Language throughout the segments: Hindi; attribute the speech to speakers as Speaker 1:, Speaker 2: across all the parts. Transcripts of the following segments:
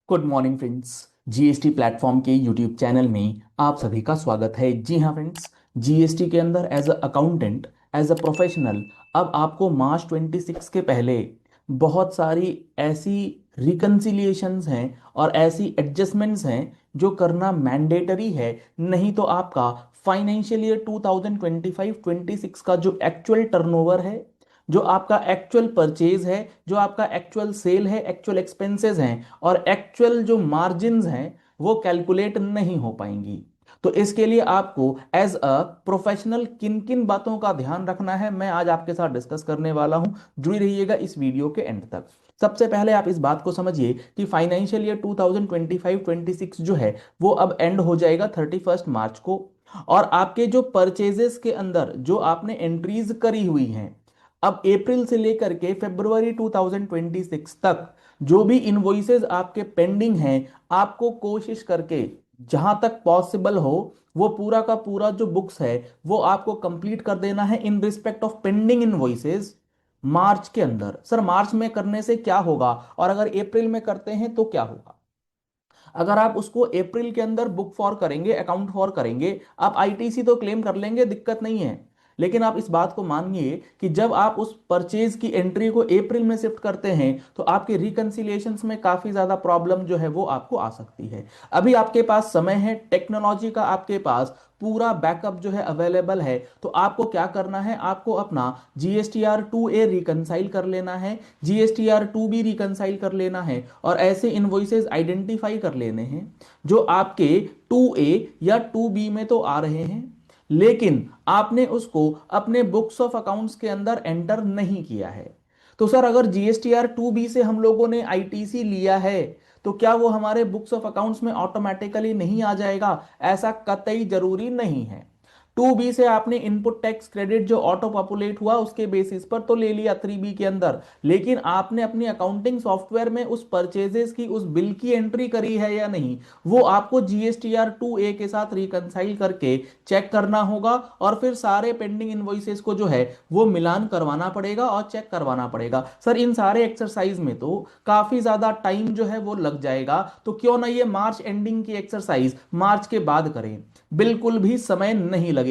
Speaker 1: Good morning friends. GST platform के यूट्यूब चैनल में आप सभी का स्वागत है। जी हाँ फ्रेंड्स, जीएसटी के अंदर as a accountant, as a professional, अब आपको मार्च 26 के पहले बहुत सारी ऐसी रिकन्सिलिएशंस हैं और ऐसी एडजस्टमेंट्स हैं जो करना मैंडेटरी है। नहीं तो आपका फाइनेंशियल ईयर 2025-26 का जो एक्चुअल टर्नओवर है, जो आपका एक्चुअल परचेज है, जो आपका एक्चुअल सेल है, एक्चुअल एक्सपेंसेस हैं और एक्चुअल जो मार्जिन्स हैं, वो कैलकुलेट नहीं हो पाएंगी। तो इसके लिए आपको एज अ प्रोफेशनल किन किन बातों का ध्यान रखना है, मैं आज आपके साथ डिस्कस करने वाला हूं। जुड़ी रहिएगा इस वीडियो के एंड तक। सबसे पहले आप इस बात को समझिए कि फाइनेंशियल ईयर 2025-26 जो है वो अब एंड हो जाएगा 31 मार्च को। और आपके जो परचेजेस के अंदर जो आपने एंट्रीज करी हुई हैं, अब अप्रैल से लेकर के फरवरी 2026 तक जो भी इनवॉइसेस आपके पेंडिंग हैं, आपको कोशिश करके जहां तक पॉसिबल हो वो पूरा का पूरा जो बुक्स है वो आपको कंप्लीट कर देना है in respect of pending invoices March के अंदर। सर मार्च में करने से क्या होगा और अगर अप्रैल में करते हैं तो क्या होगा? अगर आप उसको अप्रैल के अंदर बुक फॉर करेंगे, अकाउंट फॉर करेंगे, आप आईटीसी तो क्लेम कर लेंगे, दिक्कत नहीं है। लेकिन आप इस बात को मानिए कि जब आप उस परचेज की एंट्री को अप्रैल में शिफ्ट करते हैं तो आपके रिकंसिलिएशंस में काफी ज्यादा प्रॉब्लम जो है वो आपको आ सकती है। अभी आपके पास समय है, टेक्नोलॉजी का आपके पास पूरा बैकअप जो है अवेलेबल है। तो आपको क्या करना है, आपको अपना GSTR 2A रिकंसाइल कर लेना है, GSTR 2B रिकंसाइल कर लेना है और ऐसे इनवॉइसेस आइडेंटिफाई कर लेने हैं जो आपके 2A या 2B में तो आ रहे हैं, लेकिन आपने उसको अपने बुक्स ऑफ अकाउंट्स के अंदर एंटर नहीं किया है। तो सर अगर GSTR 2B से हम लोगों ने आईटीसी लिया है तो क्या वो हमारे बुक्स ऑफ अकाउंट्स में ऑटोमेटिकली नहीं आ जाएगा? ऐसा कतई जरूरी नहीं है। 2B से आपने इनपुट टैक्स क्रेडिट जो ऑटो पॉपुलेट हुआ उसके बेसिस पर तो ले लिया 3B के अंदर, लेकिन आपने अपनी अकाउंटिंग सॉफ्टवेयर में उस परचेजेस की, उस बिल की एंट्री करी है या नहीं, वो आपको GSTR 2A के साथ रिकंसाइल करके चेक करना होगा। और फिर सारे पेंडिंग इनवॉइसेस को जो है वो मिलान करवाना पड़ेगा और चेक करवाना पड़ेगा। सर इन सारे एक्सरसाइज में तो काफी ज्यादा टाइम जो है वो लग जाएगा, तो क्यों ना ये मार्च एंडिंग की एक्सरसाइज मार्च के बाद करें। बिल्कुल भी समय नहीं लगेगा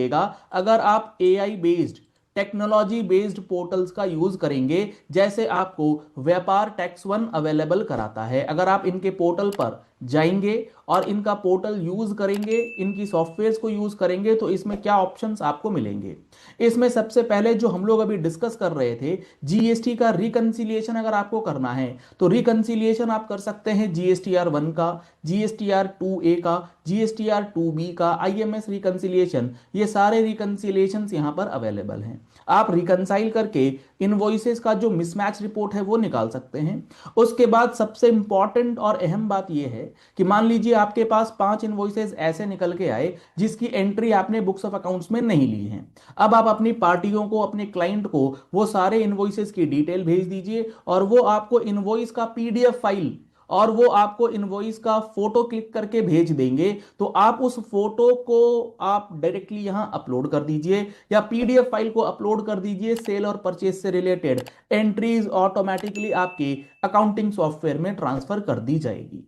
Speaker 1: अगर आप AI based, technology based portals का यूज करेंगे, जैसे आपको व्यापार टैक्स वन अवेलेबल कराता है। अगर आप इनके पोर्टल पर जाएंगे और इनका पोर्टल यूज करेंगे, इनकी सॉफ्टवेयर्स को यूज करेंगे, तो इसमें क्या ऑप्शंस आपको मिलेंगे? इसमें सबसे पहले जो हम लोग अभी डिस्कस कर रहे थे, जीएसटी का रिकंसिलिएशन अगर आपको करना है तो रिकंसिलिएशन आप कर सकते हैं GSTR 1 का, GSTR 2A का, GSTR 2B का, IMS रिकंसिलिएशन। ये सारे रिकंसिलिएशंस यहां पर अवेलेबल हैं। आप रिकंसाइल करके इनवॉइसेस का जो मिसमैच रिपोर्ट है वो निकाल सकते हैं। उसके बाद सबसे इंपॉर्टेंट और अहम बात यह है कि मान लीजिए आपके पास 5 इनवॉइसेस ऐसे निकल के आए जिसकी एंट्री आपने बुक्स ऑफ अकाउंट्स में नहीं ली है। अब आप अपनी पार्टियों को, अपने क्लाइंट को वो सारे इनवॉइसेस की डिटेल भेज दीजिए और वो आपको इनवॉइस का PDF फाइल और वो आपको इनवॉइस का फोटो क्लिक करके भेज देंगे। तो आप उस फोटो को आप डायरेक्टली यहां अपलोड कर दीजिए या PDF फाइल को अपलोड कर दीजिए। सेल और परचेज से रिलेटेड एंट्रीज ऑटोमेटिकली आपके अकाउंटिंग सॉफ्टवेयर में ट्रांसफर कर दी जाएगी।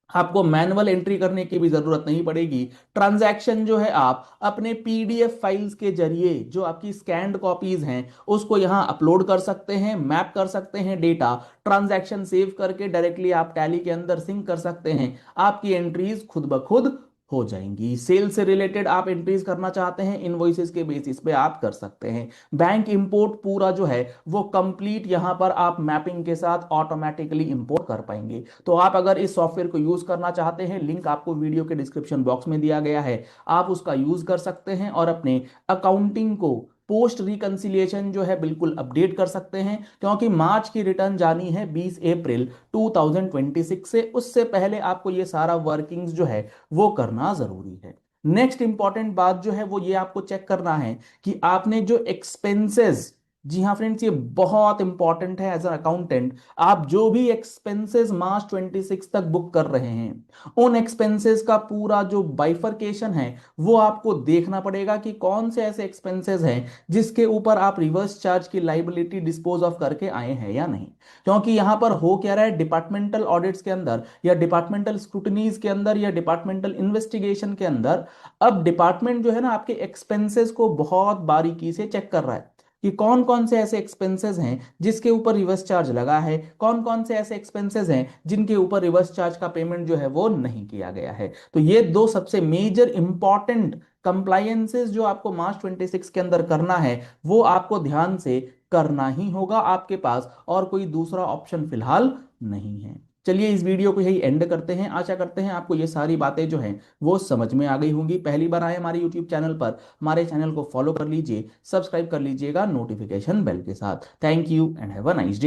Speaker 1: आपको मैनुअल एंट्री करने की भी जरूरत नहीं पड़ेगी। ट्रांजैक्शन जो है आप अपने PDF फाइल्स के जरिए, जो आपकी स्कैन्ड कॉपीज हैं, उसको यहां अपलोड कर सकते हैं, मैप कर सकते हैं डेटा, ट्रांजैक्शन सेव करके डायरेक्टली आप टैली के अंदर सिंक कर सकते हैं। आपकी एंट्रीज खुद ब खुद हो जाएंगी। सेल से रिलेटेड आप एंट्रीज करना चाहते हैं, इनवॉइसेस के बेसिस पे आप कर सकते हैं। बैंक इंपोर्ट पूरा जो है वो कंप्लीट यहां पर आप मैपिंग के साथ ऑटोमेटिकली इंपोर्ट कर पाएंगे। तो आप अगर इस सॉफ्टवेयर को यूज करना चाहते हैं, लिंक आपको वीडियो के डिस्क्रिप्शन बॉक्स में दिया गया है, आप उसका यूज कर सकते हैं और अपने अकाउंटिंग को पोस्ट रिकंसिलिएशन जो है बिल्कुल अपडेट कर सकते हैं। क्योंकि मार्च की रिटर्न जानी है 20 अप्रैल 2026 से, उससे पहले आपको ये सारा वर्किंग्स जो है वो करना जरूरी है। नेक्स्ट इंपॉर्टेंट बात जो है वो ये आपको चेक करना है कि आपने जो एक्सपेंसेस जी हाँ फ्रेंड्स, ये बहुत इंपॉर्टेंट है एज अ अकाउंटेंट। आप जो भी एक्सपेंसेस मार्च 26 तक बुक कर रहे हैं, उन एक्सपेंसेस का पूरा जो बाइफरकेशन है वो आपको देखना पड़ेगा कि कौन से ऐसे एक्सपेंसेस हैं जिसके ऊपर आप रिवर्स चार्ज की लाइबिलिटी डिस्पोज ऑफ करके आए हैं या नहीं। क्योंकि यहां पर हो क्या रहा है, डिपार्टमेंटल ऑडिट्स के अंदर या डिपार्टमेंटल स्क्रूटनीज के अंदर या डिपार्टमेंटल इन्वेस्टिगेशन के अंदर अब डिपार्टमेंट जो है ना आपके एक्सपेंसेस को बहुत बारीकी से चेक कर रहा है कि कौन कौन से ऐसे एक्सपेंसेस हैं जिसके ऊपर रिवर्स चार्ज लगा है, कौन कौन से ऐसे एक्सपेंसेस हैं जिनके ऊपर रिवर्स चार्ज का पेमेंट जो है वो नहीं किया गया है। तो ये दो सबसे मेजर इंपॉर्टेंट कंप्लायंसेस जो आपको मार्च 26 के अंदर करना है, वो आपको ध्यान से करना ही होगा। आपके पास और कोई दूसरा ऑप्शन फिलहाल नहीं है। चलिए इस वीडियो को यही एंड करते हैं। आशा करते हैं आपको ये सारी बातें जो हैं वो समझ में आ गई होंगी। पहली बार आए हमारे यूट्यूब चैनल पर, हमारे चैनल को फॉलो कर लीजिए, सब्सक्राइब कर लीजिएगा नोटिफिकेशन बेल के साथ। Thank you and have a nice day.